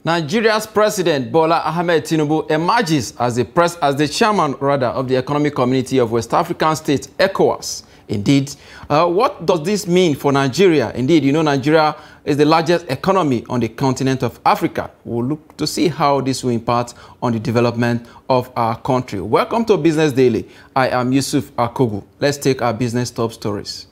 Nigeria's President Bola Ahmed Tinubu emerges as the chairman of the Economic Community of West African States, ECOWAS. Indeed, what does this mean for Nigeria? Indeed, you know, Nigeria is the largest economy on the continent of Africa. We'll look to see how this will impact on the development of our country. Welcome to Business Daily. I am Yusuf Akogu. Let's take our business top stories.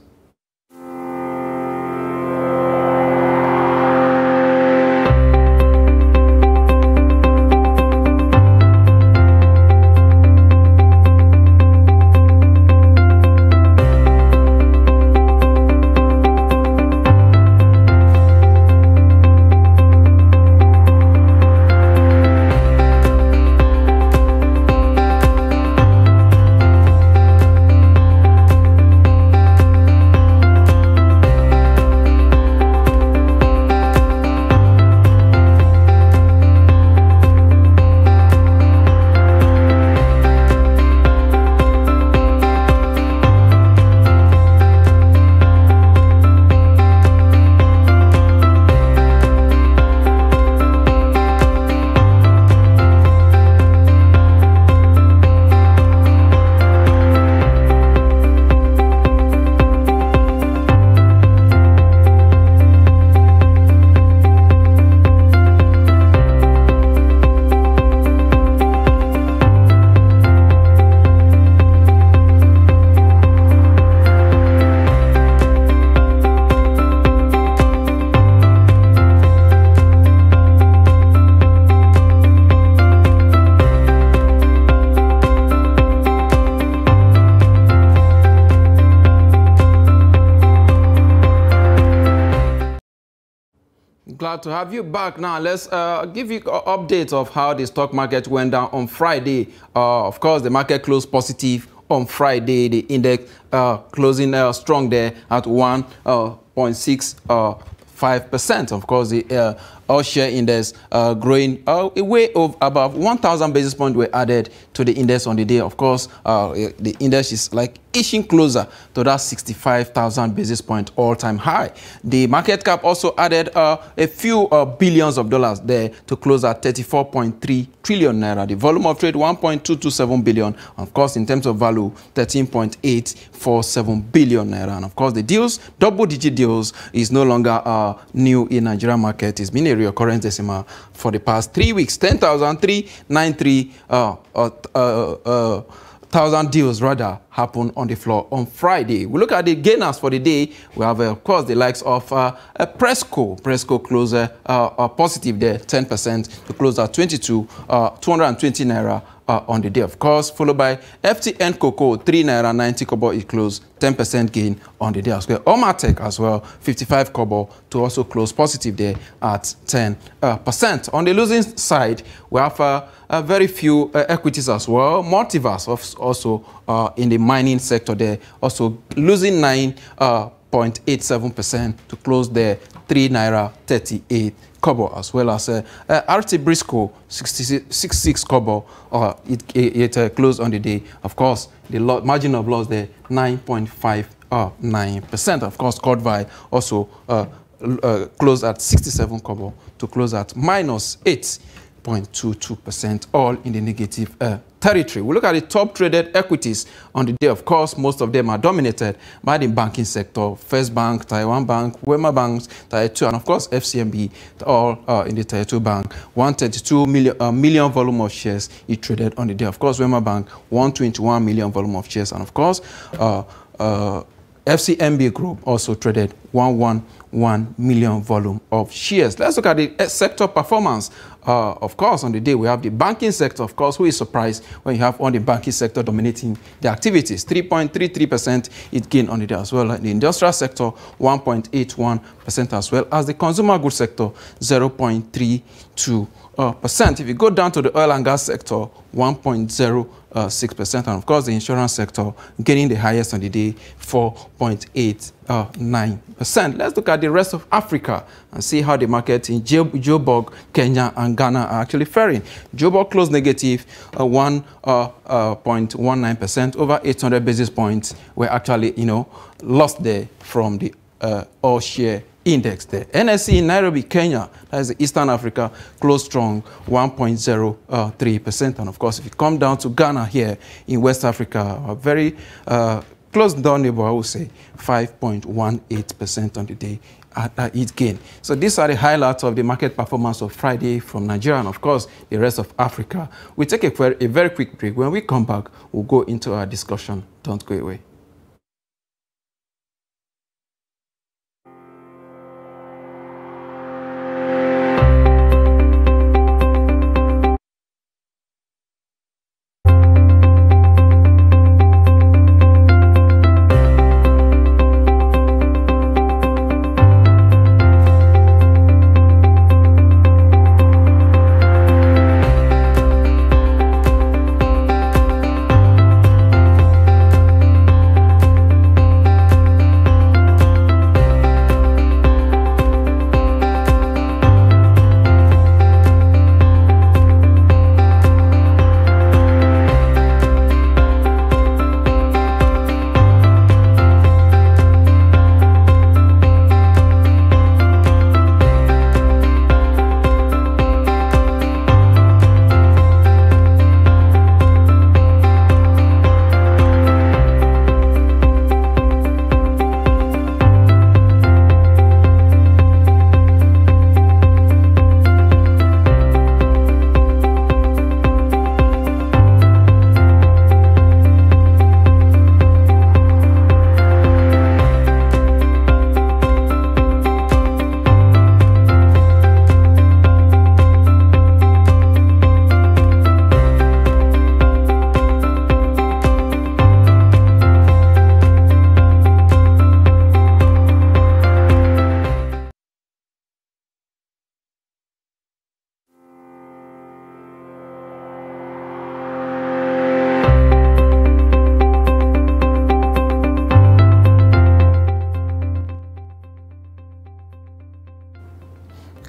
Glad to have you back. Now, let's give you an update of how the stock market went down on Friday. Of course, the market closed positive on Friday. The index closing strong there at 1.65%. Of course, the all-share index growing away of about 1,000 basis points were added to the index on the day. Of course, the index is like inching closer to that 65,000 basis point all-time high. The market cap also added a few billions of dollars there to close at 34.3 trillion naira. The volume of trade 1.227 billion. Of course, in terms of value, 13.847 billion naira. And of course, the deals, double-digit deals, is no longer new in Nigerian market. It's been a recurrent decimal for the past 3 weeks. 10,393 thousand deals rather happened on the floor on Friday. We look at the gainers for the day. We have, of course, the likes of Presco. Presco closed positive there, 10% to close at 220 naira on the day, of course, followed by FTN Cocoa, 3 naira 90 kobo. It closed 10% gain on the day as well. Omatech as well, 55 kobo to also close positive there at 10%. On the losing side, we have very few equities as well. Multiverse also in the mining sector there, also losing 9.87% to close there, 3 naira 38 kobo, as well as RT Briscoe 66 kobo. It closed on the day. Of course, the margin of loss there 9.59%. Of course, Cordvi also closed at 67 kobo to close at minus 8.22%, all in the negative territory. We look at the top traded equities on the day. Of course, most of them are dominated by the banking sector. First Bank, Taiwan Bank, Wema Bank, Tier 2, and of course FCMB, all in the Tier 2 bank. 132 million volume of shares it traded on the day. Of course, Wema Bank, 121 million volume of shares, and of course, FCMB Group also traded 111 million volume of shares. Let's look at the sector performance. Of course, on the day, we have the banking sector, of course, who is surprised when you have on the banking sector dominating the activities. 3.33% it gained on the day as well. The industrial sector, 1.81% as well as the consumer goods sector, 0.32%. If you go down to the oil and gas sector, 1.06%, and of course the insurance sector gaining the highest on the day, 4.89%. Let's look at the rest of Africa and see how the market in Joburg, Kenya, and Ghana are actually faring. Joburg closed negative 1.19%. Over 800 basis points were actually, lost there from the all-share index there. NSE in Nairobi, Kenya, that is Eastern Africa, closed strong, 1.03%. And of course, if you come down to Ghana here in West Africa, a very close down neighbor, I would say 5.18% on the day at each gain. So these are the highlights of the market performance of Friday from Nigeria and, of course, the rest of Africa. We take a very quick break. When we come back, we'll go into our discussion. Don't go away.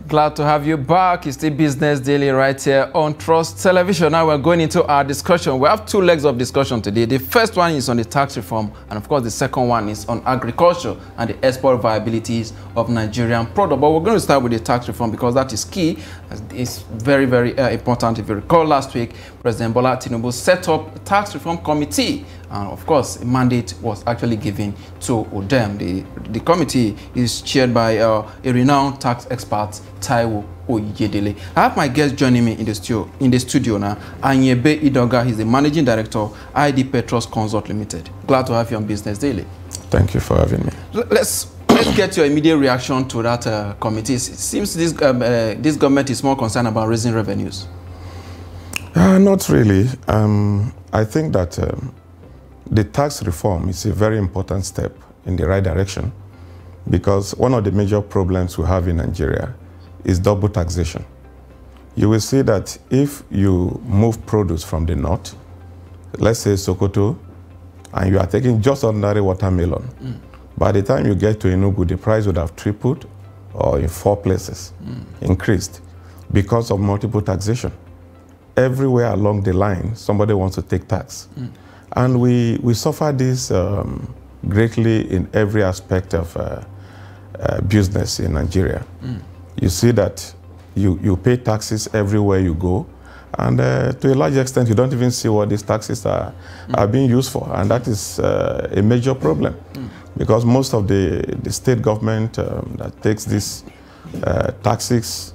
Glad to have you back. It's the Business Daily right here on Trust Television. Now we're going into our discussion. We have two legs of discussion today. The first one is on the tax reform, and of course the second one is on agriculture and the export viabilities of Nigerian product. But we're going to start with the tax reform because that is key. It's very, very important. If you recall, last week, President Bola Tinubu set up a tax reform committee. And of course, a mandate was actually given to them. The committee is chaired by a renowned tax expert, Taiwo Oyedele. I have my guest joining me in the studio now. Anyebe Idoga, he's the managing director, ID Petros Consult Limited. Glad to have you on Business Daily. Thank you for having me. Let's get your immediate reaction to that committee. It seems this government is more concerned about raising revenues. Not really. I think that the tax reform is a very important step in the right direction because one of the major problems we have in Nigeria is double taxation. You will see that if you move produce from the north, let's say Sokoto, and you are taking just ordinary watermelon, by the time you get to Enugu, the price would have tripled or in 4 places increased because of multiple taxation. Everywhere along the line, somebody wants to take tax. And we suffer this greatly in every aspect of business in Nigeria. You see that you pay taxes everywhere you go, and to a large extent, you don't even see what these taxes are being used for. And that is a major problem, because most of the state government that takes these taxes,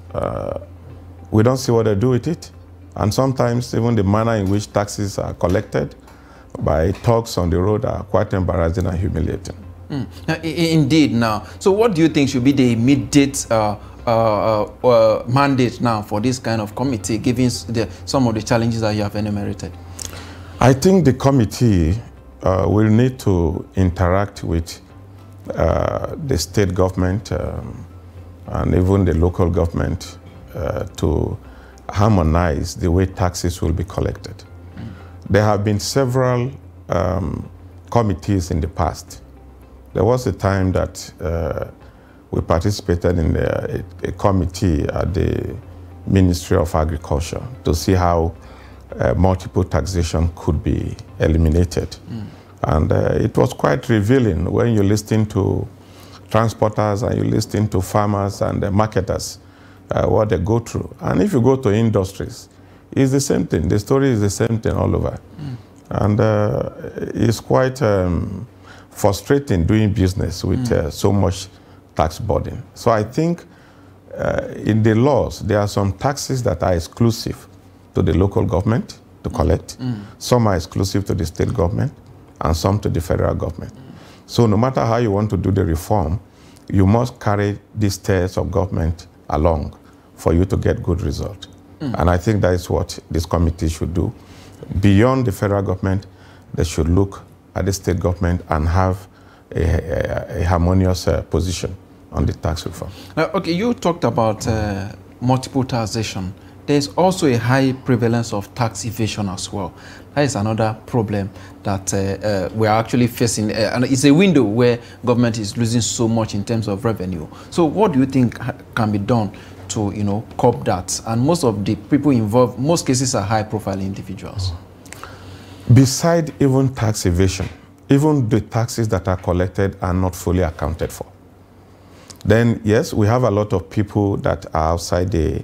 we don't see what they do with it. And sometimes even the manner in which taxes are collected by thugs on the road are quite embarrassing and humiliating. Indeed now. So what do you think should be the immediate mandate now for this kind of committee, given some of the challenges that you have enumerated? I think the committee will need to interact with the state government and even the local government to harmonize the way taxes will be collected. There have been several committees in the past. There was a time that we participated in a committee at the Ministry of Agriculture to see how multiple taxation could be eliminated. And it was quite revealing when you listen to transporters and you listen to farmers and the marketers, what they go through. And if you go to industries, it's the same thing. The story is the same thing all over. And it's quite frustrating doing business with so much tax burden. So I think in the laws, there are some taxes that are exclusive to the local government to collect. Some are exclusive to the state government and some to the federal government. So no matter how you want to do the reform, you must carry these tiers of government along for you to get good result. And I think that is what this committee should do. Beyond the federal government, they should look at the state government and have a harmonious position on the tax reform. Okay, you talked about multiple taxation. There's also a high prevalence of tax evasion as well. That is another problem that we're actually facing. And it's a window where government is losing so much in terms of revenue. So what do you think can be done to, curb that? And most of the people involved, most cases are high-profile individuals. Beside even tax evasion, even the taxes that are collected are not fully accounted for. Then, yes, we have a lot of people that are outside the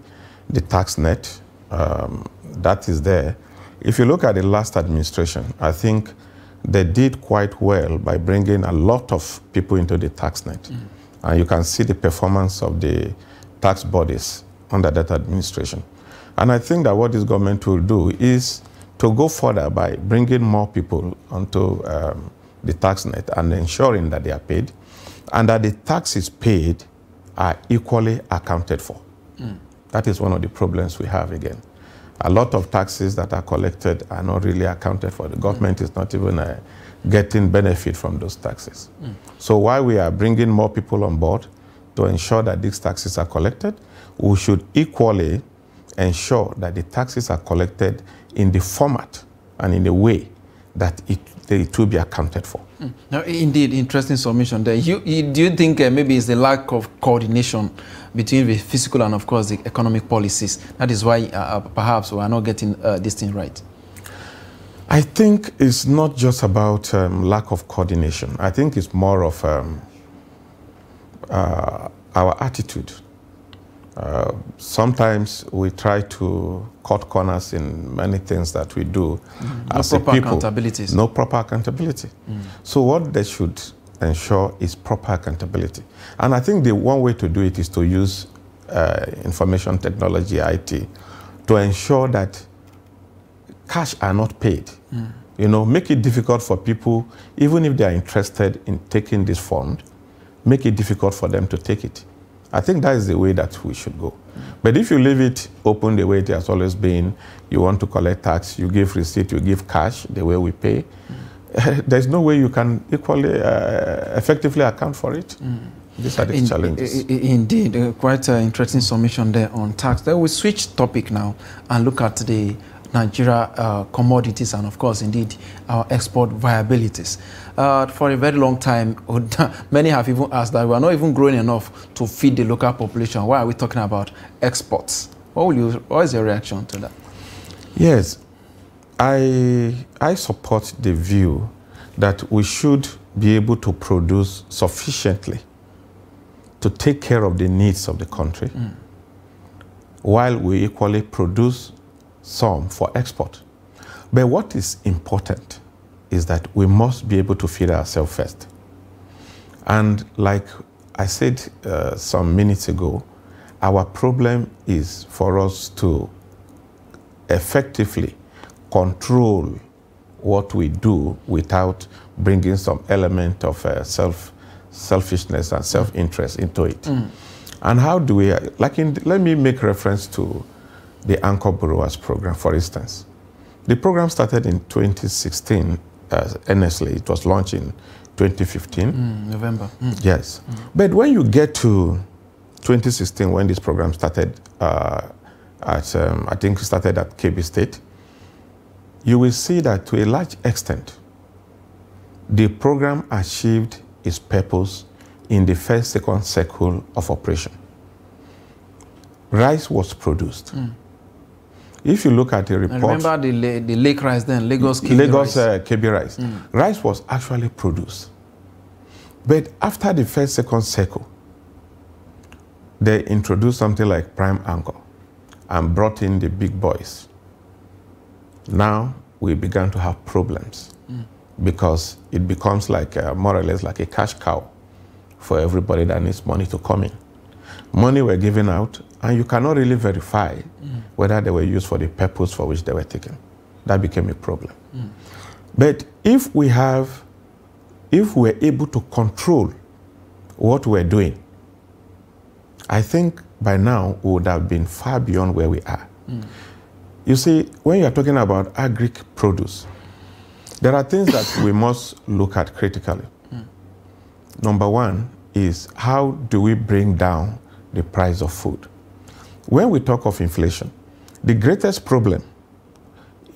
tax net. That is there. If you look at the last administration, I think they did quite well by bringing a lot of people into the tax net. And you can see the performance of the tax bodies under that administration. And I think that what this government will do is to go further by bringing more people onto the tax net and ensuring that they are paid and that the taxes paid are equally accounted for. That is one of the problems we have again. A lot of taxes that are collected are not really accounted for. The government is not even getting benefit from those taxes. So while we are bringing more people on board to ensure that these taxes are collected, we should equally ensure that the taxes are collected in the format and in the way that it will be accounted for. Now, indeed, interesting submission there. Do you think maybe it's the lack of coordination between the fiscal and, of course, the economic policies? That is why perhaps we are not getting this thing right. I think it's not just about lack of coordination. I think it's more of our attitude. Sometimes we try to cut corners in many things that we do as a people. No proper accountability. No proper accountability. So what they should ensure is proper accountability. And I think the one way to do it is to use information technology, IT, to ensure that cash are not paid. Make it difficult for people, even if they are interested in taking this fund, make it difficult for them to take it. I think that is the way that we should go. But if you leave it open the way it has always been, you want to collect tax, you give receipt, you give cash, the way we pay, there's no way you can equally, effectively account for it. These are the challenges. Indeed, quite an interesting submission there on tax. Then we switch topic now and look at the Nigeria commodities and, of course, indeed, our export viabilities. For a very long time, many have even asked that we are not even growing enough to feed the local population. Why are we talking about exports? What is your reaction to that? Yes, I support the view that we should be able to produce sufficiently to take care of the needs of the country, while we equally produce some for export. But what is important is that we must be able to feed ourselves first. And like I said some minutes ago, our problem is for us to effectively control what we do without bringing some element of selfishness and self-interest into it. And how do we, let me make reference to the Anchor Borrowers Program, for instance. The program started in 2016, honestly, it was launched in 2015. November. Yes. But when you get to 2016, when this program started, I think it started at KB State, you will see that to a large extent, the program achieved its purpose in the first, second cycle of operation. Rice was produced. If you look at the report... And remember the lake rice then, Lagos KB rice. KB rice. Rice was actually produced. But after the first, second cycle, they introduced something like prime anchor and brought in the big boys. Now we began to have problems because it becomes like more or less like a cash cow for everybody that needs money to come in. Money were given out, and you cannot really verify whether they were used for the purpose for which they were taken. That became a problem. But if we're able to control what we're doing, I think by now we would have been far beyond where we are. You see, when you're talking about agri produce, there are things that we must look at critically. Number one is, how do we bring down the price of food? When we talk of inflation, the greatest problem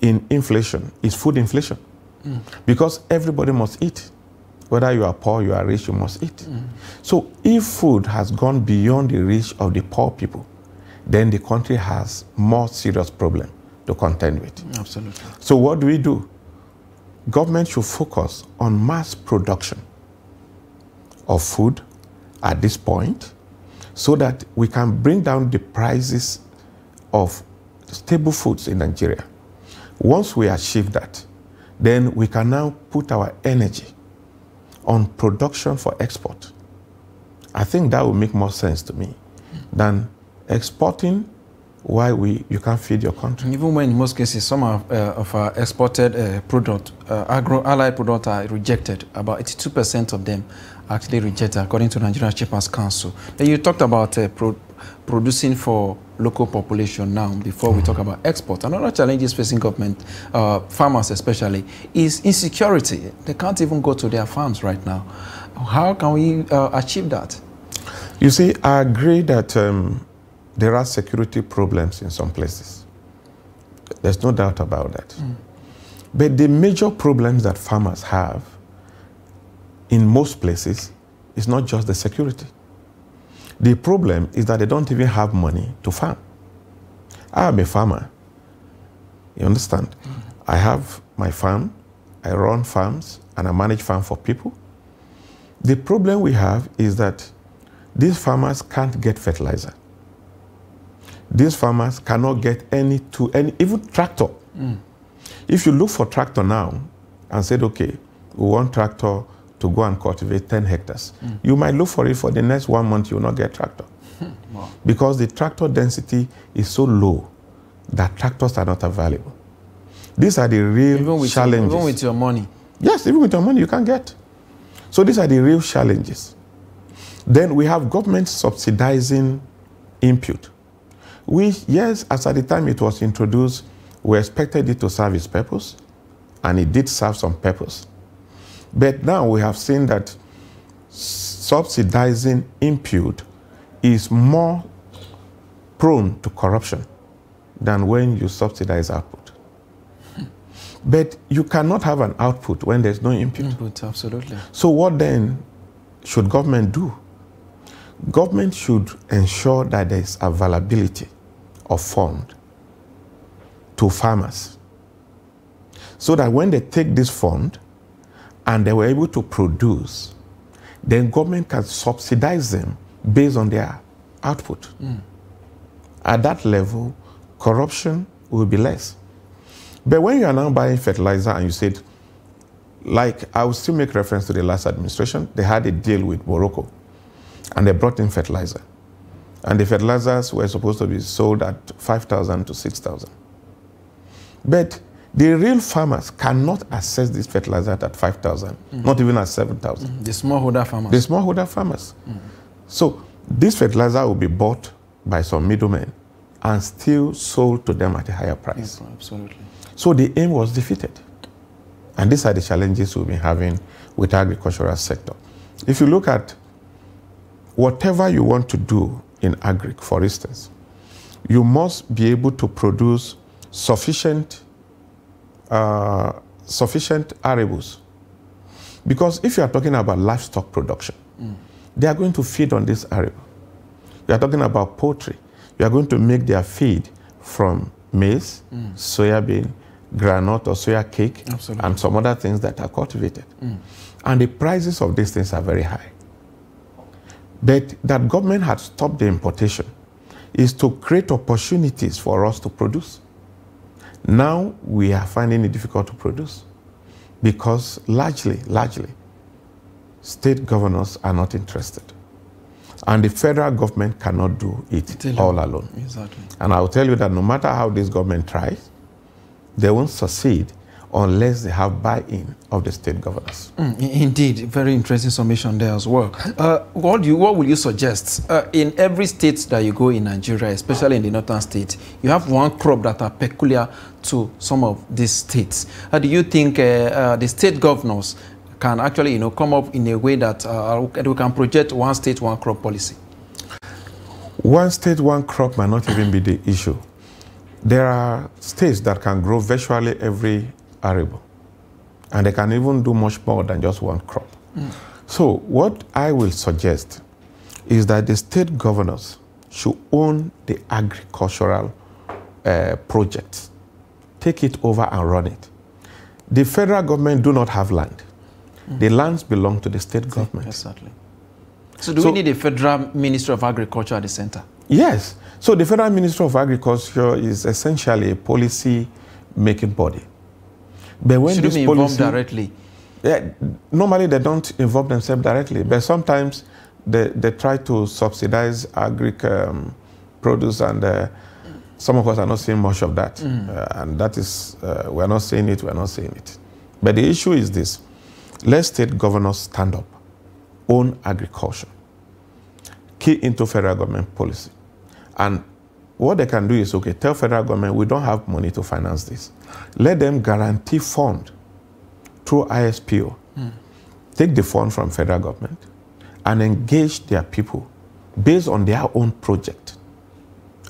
in inflation is food inflation. Because everybody must eat. Whether you are poor, you are rich, you must eat. So if food has gone beyond the reach of the poor people, then the country has more serious problem to contend with. Absolutely. So what do? Government should focus on mass production of food at this point so that we can bring down the prices of stable foods in Nigeria. Once we achieve that, then we can now put our energy on production for export. I think that will make more sense to me than exporting while you can't feed your country. Even when in most cases some of our exported agro-allied products are rejected, about 82% of them are actually rejected according to Nigerian Shippers Council. Then you talked about producing for local population now before we talk about export. Another challenge is facing government, farmers especially, is insecurity. They can't even go to their farms right now. How can we achieve that? You see, I agree that there are security problems in some places. There's no doubt about that. But the major problems that farmers have in most places is not just the security. The problem is that they don't even have money to farm. I am a farmer. You understand? I have my farm, I run farms, and I manage farms for people. The problem we have is that these farmers can't get fertilizer. These farmers cannot get even tractor. If you look for tractor now and said, okay, we want tractor to go and cultivate 10 hectares, you might look for it for the next 1 month, you will not get tractor. Wow. Because the tractor density is so low that tractors are not available. These are the real challenges. Even with your money. Yes, even with your money, you can't get. So these are the real challenges. Then we have government subsidizing input, which, yes, as at the time it was introduced, we expected it to serve its purpose, and it did serve some purpose. But now we have seen that subsidizing input is more prone to corruption than when you subsidize output. But you cannot have an output when there's no input. Input, absolutely. So what then should government do? Government should ensure that there is availability of fund to farmers, so that when they take this fund and they were able to produce, then government can subsidize them based on their output. At that level, corruption will be less. But when you are now buying fertilizer and you said, like, I will still make reference to the last administration, they had a deal with Morocco and they brought in fertilizer. And the fertilizers were supposed to be sold at 5,000 to 6,000. But the real farmers cannot access this fertilizer at 5,000, not even at 7,000. The smallholder farmers. The smallholder farmers. So this fertilizer will be bought by some middlemen and still sold to them at a higher price. Yes, absolutely. So the aim was defeated. And these are the challenges we've been having with the agricultural sector. If you look at whatever you want to do in agri, for instance, you must be able to produce sufficient arable. Because if you are talking about livestock production, they are going to feed on this arable. You are talking about poultry. You are going to make their feed from maize, soya bean, granite or soya cake, and some other things that are cultivated. And the prices of these things are very high. But that government had stopped the importation is to create opportunities for us to produce. Now we are finding it difficult to produce because largely, state governors are not interested. And the federal government cannot do it all alone. Exactly. And I will tell you that no matter how this government tries, they won't succeed unless they have buy-in of the state governors. Indeed, very interesting summation there as well. What will you suggest? In every state that you go in Nigeria, especially in the northern states, you have one crop that are peculiar to some of these states. Do you think the state governors can actually, come up in a way that we can project one state, one crop policy? One state, one crop might not even be the issue. There are states that can grow virtually every arable, and they can even do much more than just one crop. So what I will suggest is that the state governors should own the agricultural projects, take it over and run it. The federal government do not have land. The lands belong to the state government. Exactly. So do we need a federal Ministry of Agriculture at the center? Yes. So the Federal Ministry of Agriculture is essentially a policy-making body. But when Shouldn't be involved directly? Yeah, normally they don't involve themselves directly, but sometimes they try to subsidize produce, and some of us are not seeing much of that. And that is, we're not seeing it. But the issue is this: let state governors stand up, own agriculture, key into federal government policy. And what they can do is, okay, tell federal government, we don't have money to finance this. Let them guarantee fund through ISPO. Take the fund from federal government and engage their people based on their own project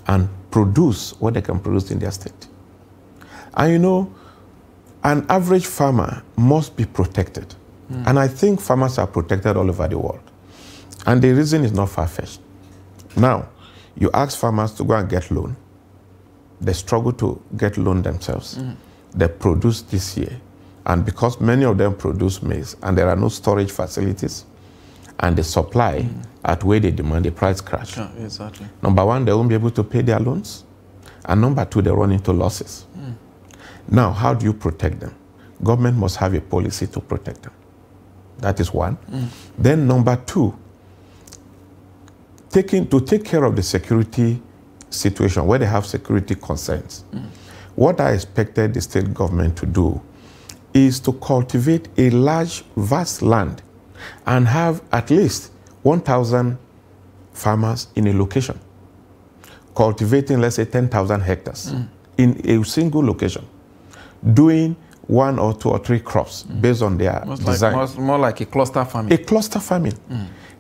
and produce what they can produce in their state. And an average farmer must be protected. And I think farmers are protected all over the world. And the reason is not far-fetched. Now, you ask farmers to go and get loan. They struggle to get loan themselves. They produce this year. And because many of them produce maize and there are no storage facilities and the supply at where they demand, the price crash. Yeah, exactly. Number one, they won't be able to pay their loans. And number two, they run into losses. Now, how do you protect them? Government must have a policy to protect them. That is one. Then number two, to take care of the security situation where they have security concerns. What I expected the state government to do is to cultivate a large, vast land and have at least 1,000 farmers in a location, cultivating, let's say, 10,000 hectares in a single location, doing 1 or 2 or 3 crops based on their design. More like a cluster farming. A cluster farming.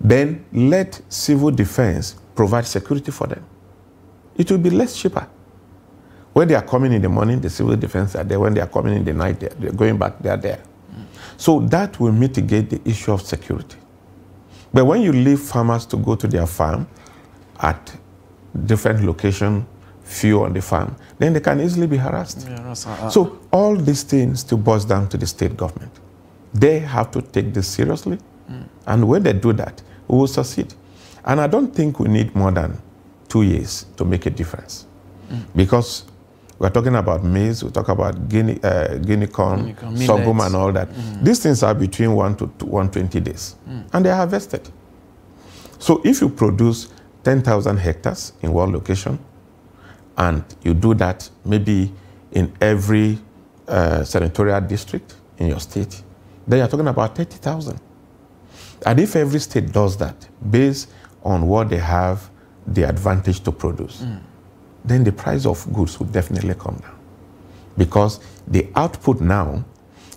Then let civil defense provide security for them. It will be less cheaper. When they are coming in the morning, the civil defense are there. When they are coming in the night, they're going back, they are there. So that will mitigate the issue of security. But when you leave farmers to go to their farm at different locations, few on the farm, then they can easily be harassed. So all these things still boils down to the state government. They have to take this seriously. And when they do that, we will succeed. And I don't think we need more than 2 years to make a difference. Because we're talking about maize, we talk about guinea corn, sorghum and all that. These things are between 1 to 120 days. And they are harvested. So if you produce 10,000 hectares in one location, and you do that maybe in every senatorial district in your state, then you're talking about 30,000. And if every state does that based on what they have the advantage to produce, then the price of goods will definitely come down. Because the output now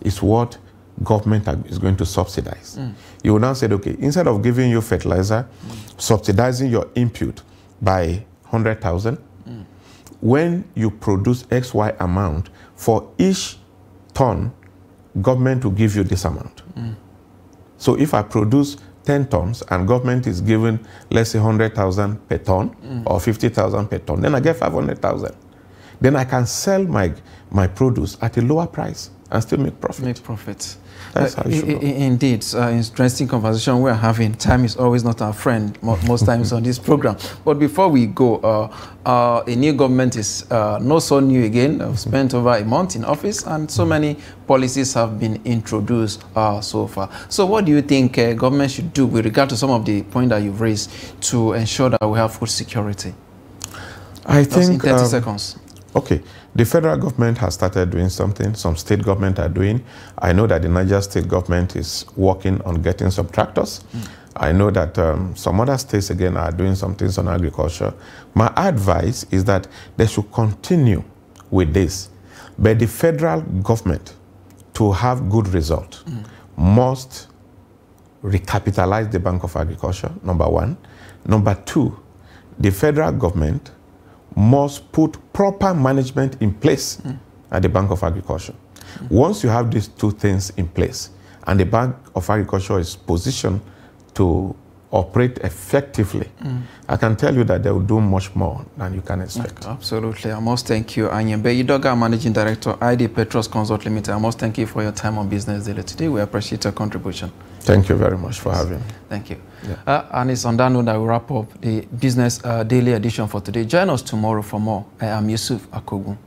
is what government is going to subsidize. You will now say, okay, instead of giving you fertilizer, subsidizing your input by 100,000, when you produce XY amount, for each ton, government will give you this amount. So if I produce 10 tons and government is giving, let's say, 100,000 per ton or 50,000 per ton, then I get 500,000. Then I can sell my produce at a lower price and still make profit. Make profit. That's how you should go. Indeed, interesting conversation we're having. Time is always not our friend most times on this program. But before we go, a new government is not so new again. I've spent over a month in office, and so many policies have been introduced so far. So what do you think government should do with regard to some of the points that you've raised to ensure that we have food security? I think in 30 seconds. Okay, the federal government has started doing something. Some state government are doing. I know that the Niger state government is working on getting some tractors. I know that some other states again are doing some things on agriculture. My advice is that they should continue with this. But the federal government, to have good result, must recapitalize the Bank of Agriculture, number one. Number two, the federal government must put proper management in place at the Bank of Agriculture. Once you have these two things in place, and the Bank of Agriculture is positioned to operate effectively, I can tell you that they will do much more than you can expect. Okay, absolutely. I must thank you, Anyebe Udoka, Managing Director, ID Petros Consult Limited. I must thank you for your time on Business Daily today. We appreciate your contribution. Thank you very much for having me. Thank you. Yeah. And it's on that note that we wrap up the Business Daily edition for today. Join us tomorrow for more. I am Yusuf Akogun.